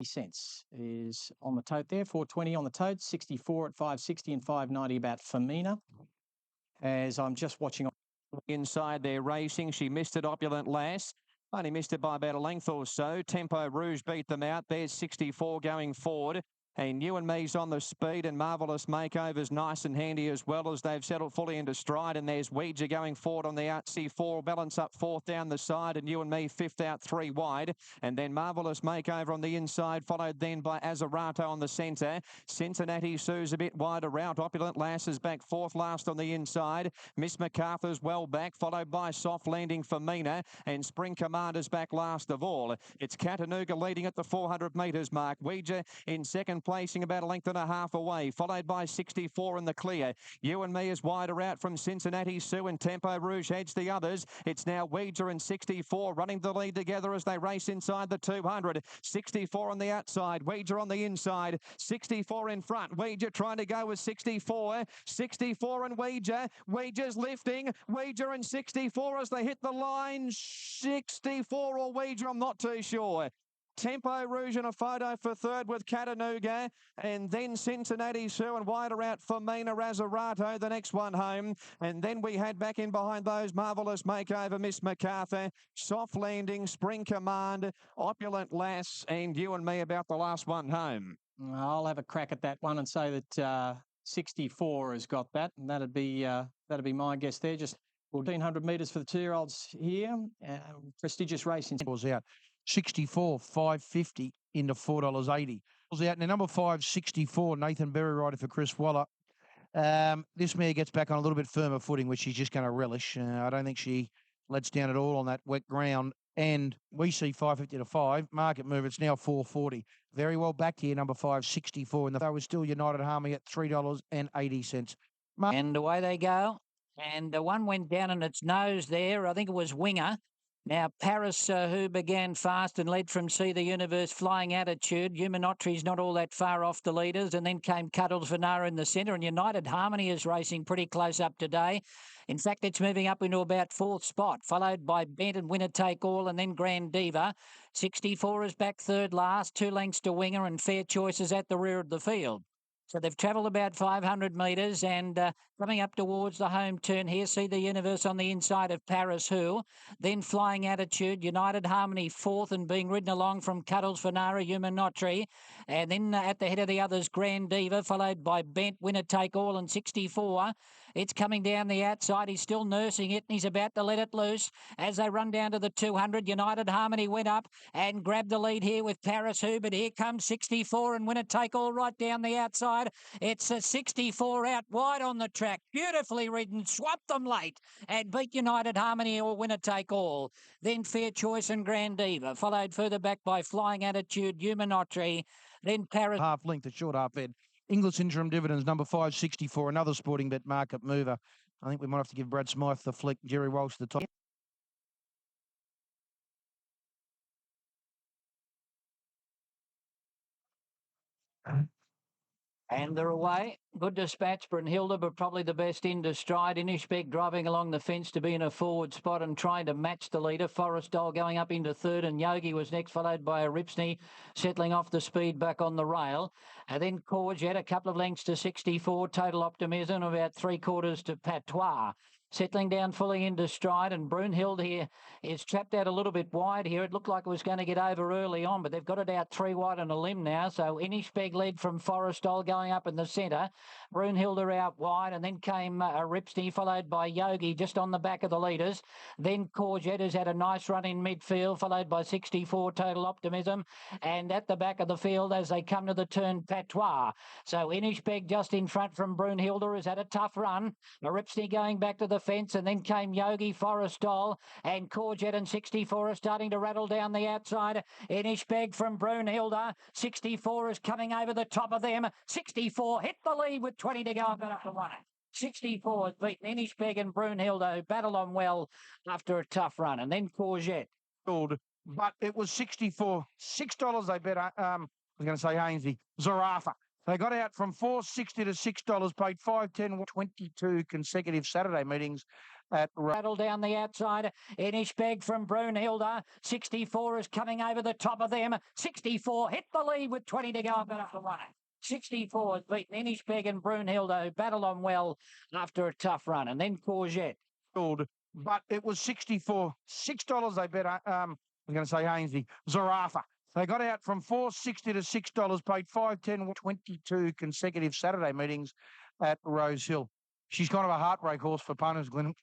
cents is on the tote there, 420 on the tote, 64 at 560 and 590 about Femina. As I'm just watching inside there racing, she missed it, Opulent Lass. Only missed it by about a length or so. Tempo Rouge beat them out. There's 64 going forward. And You and Me's on the speed, and Marvellous Makeover's nice and handy as well, as they've settled fully into stride. And there's Ouija going forward on the out. C4 balance up fourth down the side, and You and Me fifth out three wide. And then Marvellous Makeover on the inside, followed then by Azarato on the centre. Cincinnati Sue's a bit wider out. Opulent Lass is back fourth last on the inside. Miss MacArthur's well back, followed by Soft Landing Femina, and Spring Commander's back last of all. It's Chattanooga leading at the 400 metres mark. Ouija in second, placing about a length and a half away, followed by 64 in the clear. You and Me is wider out from Cincinnati Sue, and Tempo Rouge heads the others. It's now Ouija and 64 running the lead together as they race inside the 200. 64 on the outside, Ouija on the inside, 64 in front. Ouija trying to go with 64. 64 and Ouija. Ouija's lifting. Ouija and 64 as they hit the line. 64 or Ouija, I'm not too sure. Tempo Rouge in a photo for third with Chattanooga, and then Cincinnati Sue, and wider out for Mina Razarato, the next one home. And then we had back in behind those Marvellous Makeover, Miss MacArthur, Soft Landing, Spring Command, Opulent Lass, and You and Me about the last one home. I'll have a crack at that one and say that 64 has got that, and that'd be my guess there. Just 1,400 metres for the 2-year-olds here. Prestigious racing. Was out. 64, 550 into $4.80. Was out. Now, number 5, 64, Nathan Berry rider for Chris Waller. This mare gets back on a little bit firmer footing, which she's just going to relish. I don't think she lets down at all on that wet ground. And we see 550 to 5. Market move, it's now 440. Very well backed here, number 5, 64. And the was still United Harmony at $3.80. And away they go. And the one went down on its nose there. I think it was Winger. Now, Paris, who began fast and led from See the Universe, Flying Attitude. Humanotry's not all that far off the leaders. And then came Cuddles Vanara in the centre. And United Harmony is racing pretty close up today. In fact, it's moving up into about fourth spot, followed by Bent and Winner Take All, and then Grand Diva. 64 is back third last, 2 lengths to Winger, and Fair Choice is at the rear of the field. So they've travelled about 500 metres, and coming up towards the home turn here, See the Universe on the inside of Paris Who, then Flying Attitude, United Harmony fourth, and being ridden along from Cuddles Fanara, Humanotry, and then at the head of the others, Grand Diva, followed by Bent, Winner Take All, and 64. It's coming down the outside. He's still nursing it, and he's about to let it loose as they run down to the 200. United Harmony went up and grabbed the lead here with Paris Who, but here comes 64 and Winner Take All right down the outside. It's a 64 out wide on the track. Beautifully ridden, swapped them late and beat United Harmony or Winner Take All. Then Fair Choice and Grand Diva, followed further back by Flying Attitude, Humanotry, then Paris. Half length, a short half head. English Interim Dividends, number 5, 64, another sporting bet market mover. I think we might have to give Brad Smythe the flick, Jerry Walsh the top. And they're away. Good dispatch, Brunhilde, but probably the best into stride. Inishbeck driving along the fence to be in a forward spot and trying to match the leader. Forest Doll going up into third, and Yogi was next, followed by a Ripsney settling off the speed back on the rail. And then Courgette, a couple of lengths to 64. Total Optimism, about 3/4 to Patois. Settling down fully into stride, and Brunhilde here is trapped out a little bit wide here. It looked like it was going to get over early on, but they've got it out 3 wide on a limb now. So Inishbeck led from Forest Doll going up in the centre. Brunhilde out wide, and then came Ripsney, followed by Yogi just on the back of the leaders. Then Courgette has had a nice run in midfield, followed by 64 Total Optimism. And at the back of the field as they come to the turn, Patois. So Inishbeck just in front from Brunhilde has had a tough run. Ripsney going back to the fence, and then came Yogi, Forest Doll, and Courgette and 64 are starting to rattle down the outside. Inishbeck from Brunhilde. 64 is coming over the top of them. 64 hit the lead with 20 to go and got up to 1. 64 has beaten Inishbeck and Brunhilde, who battle on well after a tough run. And then Courgette. But it was 64. $6 they bet, I was going to say Ainsley, Zarafa. They got out from $4.60 to $6, paid $5.10, 22 consecutive Saturday meetings. at Battle down the outside. Inishbeg from Brunhilde. 64 is coming over the top of them. 64 hit the lead with 20 to go up and up the one. 64 has beaten Inishbeg and Brunhilde, who battle on well after a tough run. And then Courgette. But it was 64. $6 they bet. I'm going to say Ainsley. Zarafa. They got out from $4.60 to $6, paid $5.10, 22 consecutive Saturday meetings at Rose Hill. She's kind of a heartbreak horse for punters, Glenn.